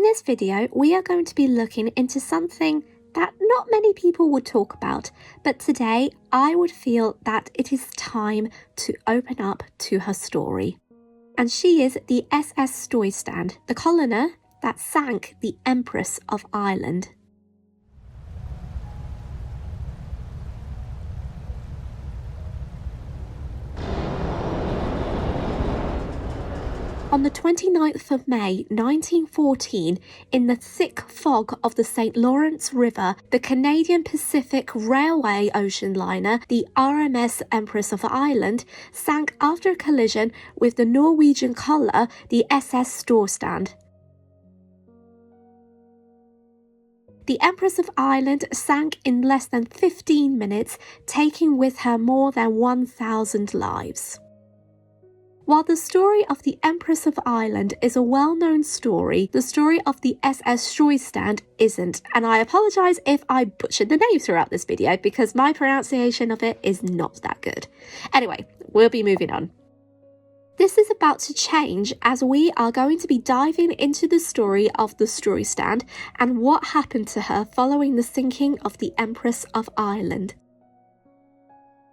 this video, we are going to be looking into something that not many people would talk about, but today I would feel that it is time to open up to her story. And she is the SS Storstad, the collier that sank the Empress of Ireland. On the 29th of May 1914, in the thick fog of the St. Lawrence River, the Canadian Pacific Railway ocean liner, the RMS Empress of Ireland, sank after a collision with the Norwegian Collier, the SS Storstad. The Empress of Ireland sank in less than 15 minutes, taking with her more than 1,000 lives. While the story of the Empress of Ireland is a well-known story, the story of the SS Storstad isn't, and I apologise if I butchered the name throughout this video because my pronunciation of it is not that good. Anyway, we'll be moving on. This is about to change as we are going to be diving into the story of the Storstad and what happened to her following the sinking of the Empress of Ireland.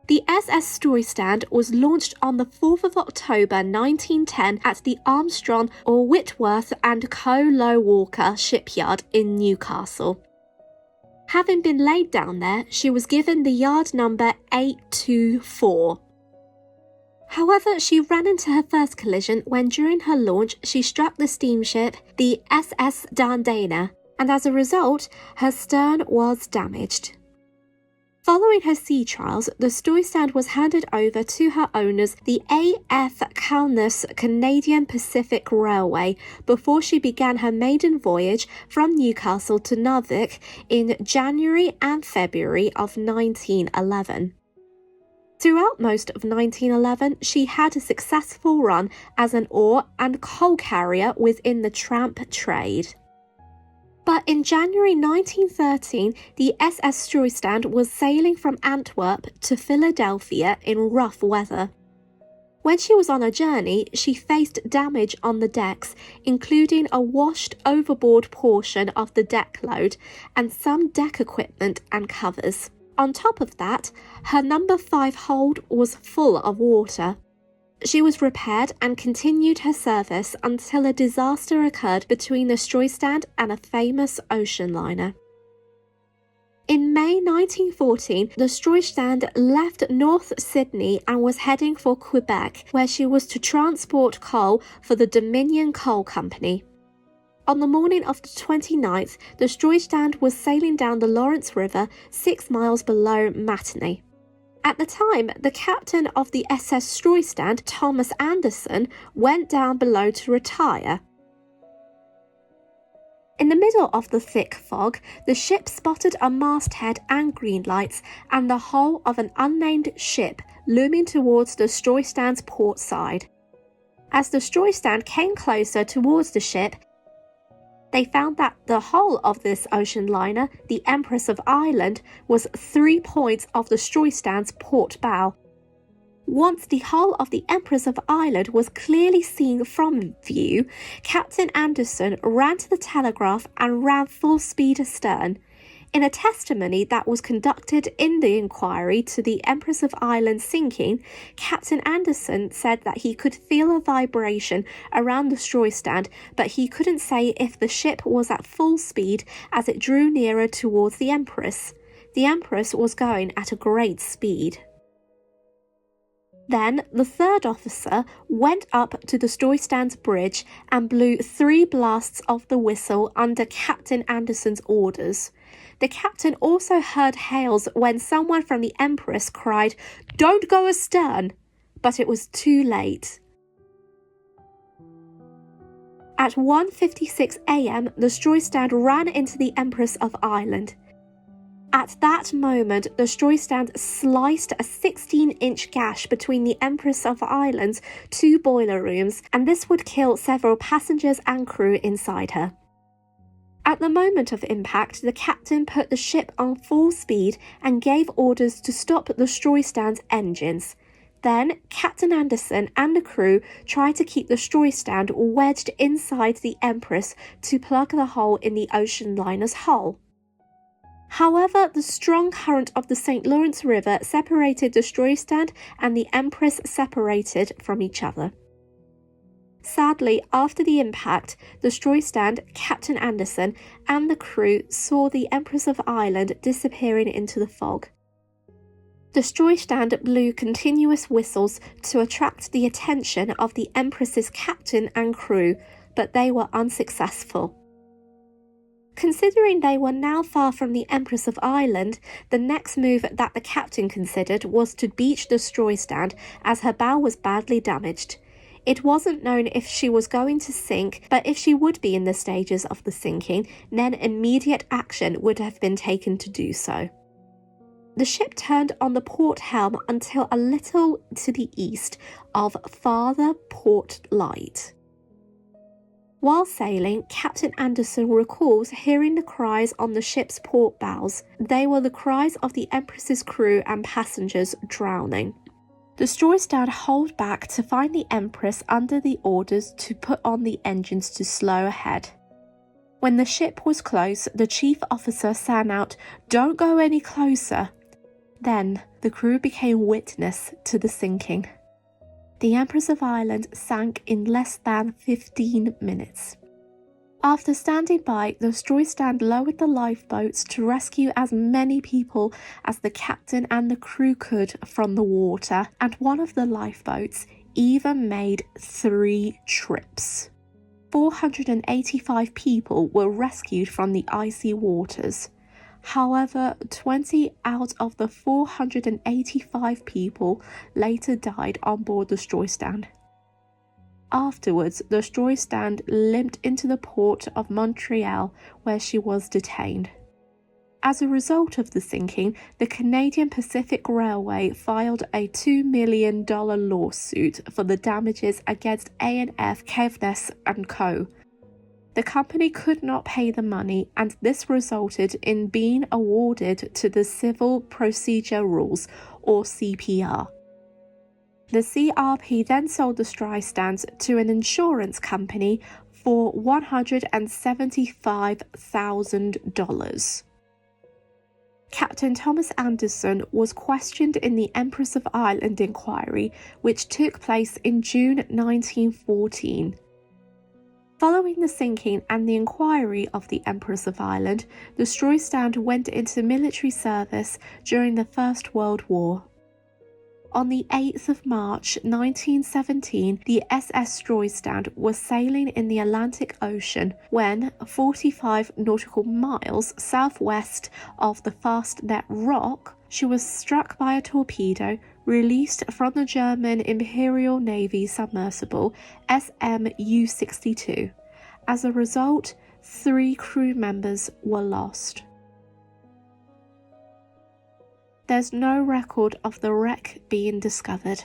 The SS Storstad was launched on the 4th of October 1910 at the Armstrong or Whitworth and Co. Low Walker shipyard in Newcastle. Having been laid down there, she was given the yard number 824. However, she ran into her first collision when during her launch she struck the steamship, the SS Dandana, and as a result, her stern was damaged. Following her sea trials, the Storstad was handed over to her owners, the A.F. Calnus Canadian Pacific Railway, before she began her maiden voyage from Newcastle to Narrated in January and February of 1911. Throughout most of 1911, she had a successful run as an ore and coal carrier within the tramp trade. But in January 1913, the SS Storstad was sailing from Antwerp to Philadelphia in rough weather. When she was on a journey, she faced damage on the decks, including a washed overboard portion of the deck load and some deck equipment and covers. On top of that, her number 5 hold was full of water. She was repaired and continued her service until a disaster occurred between the Storstad and a famous ocean liner. In May 1914, the Storstad left North Sydney and was heading for Quebec, where she was to transport coal for the Dominion Coal Company. On the morning of the 29th, the Storstad was sailing down the Lawrence River 6 miles below Maritime. At the time, the captain of the SS Storstad, Thomas Anderson, went down below to retire. In the middle of the thick fog, the ship spotted a masthead and green lights and the hull of an unnamed ship looming towards the Storstad's port side. As the Storstad came closer towards the ship, they found that the hull of this ocean liner, the Empress of Ireland, was 3 points off the Storstad's port bow. Once the hull of the Empress of Ireland was clearly seen from view, Captain Anderson ran to the telegraph and ran full speed astern. In a testimony that was conducted in the inquiry to the Empress of Ireland's sinking, Captain Anderson said that he could feel a vibration around the Storstad, but he couldn't say if the ship was at full speed as it drew nearer towards the Empress. The Empress was going at a great speed. Then the third officer went up to the Storstad's bridge and blew 3 blasts of the whistle under Captain Anderson's orders. The captain also heard hails when someone from the Empress cried, "Don't go astern!" but it was too late. At 1:56 a.m, the Storstad ran into the Empress of Ireland. At that moment, the Storstad sliced a 16-inch gash between the Empress of Ireland's 2 boiler rooms, and this would kill several passengers and crew inside her. At the moment of impact, the captain put the ship on full speed and gave orders to stop the Storstad's engines. Then, Captain Anderson and the crew tried to keep the Storstad wedged inside the Empress to plug the hole in the ocean liner's hull. However, the strong current of the St. Lawrence River separated the Storstad, and the Empress separated from each other. Sadly, after the impact, the Storstad, Captain Anderson, and the crew saw the Empress of Ireland disappearing into the fog. The Storstad blew continuous whistles to attract the attention of the Empress's captain and crew, but they were unsuccessful. Considering they were now far from the Empress of Ireland, the next move that the captain considered was to beach the Storstad, as her bow was badly damaged. It wasn't known if she was going to sink, but if she would be in the stages of the sinking, then immediate action would have been taken to do so. The ship turned on the port helm until a little to the east of Father Port Light. While sailing, Captain Anderson recalls hearing the cries on the ship's port bows. They were the cries of the Empress's crew and passengers drowning. The Storstad hauled back to find the Empress under the orders to put on the engines to slow ahead. When the ship was close, the chief officer sang out, "Don't go any closer." Then, the crew became witness to the sinking. The Empress of Ireland sank in less than 15 minutes. After standing by, the Storstad lowered the lifeboats to rescue as many people as the captain and the crew could from the water, and one of the lifeboats even made 3 trips. 485 people were rescued from the icy waters. However, 20 out of the 485 people later died on board the Storstad. Afterwards, the Storstad limped into the port of Montreal, where she was detained. As a result of the sinking, the Canadian Pacific Railway filed a $2 million lawsuit for the damages against A&F Caithness & Co. The company could not pay the money, and this resulted in being awarded to the Civil Procedure Rules, or CPR. The CRP then sold the Storstad to an insurance company for $175,000. Captain Thomas Anderson was questioned in the Empress of Ireland inquiry, which took place in June 1914. Following the sinking and the inquiry of the Empress of Ireland, the Storstad went into military service during the First World War. On the 8th of March 1917, the SS Storstad was sailing in the Atlantic Ocean when, 45 nautical miles southwest of the Fastnet Rock, she was struck by a torpedo released from the German Imperial Navy submersible SMU-62. As a result, 3 crew members were lost. There's no record of the wreck being discovered.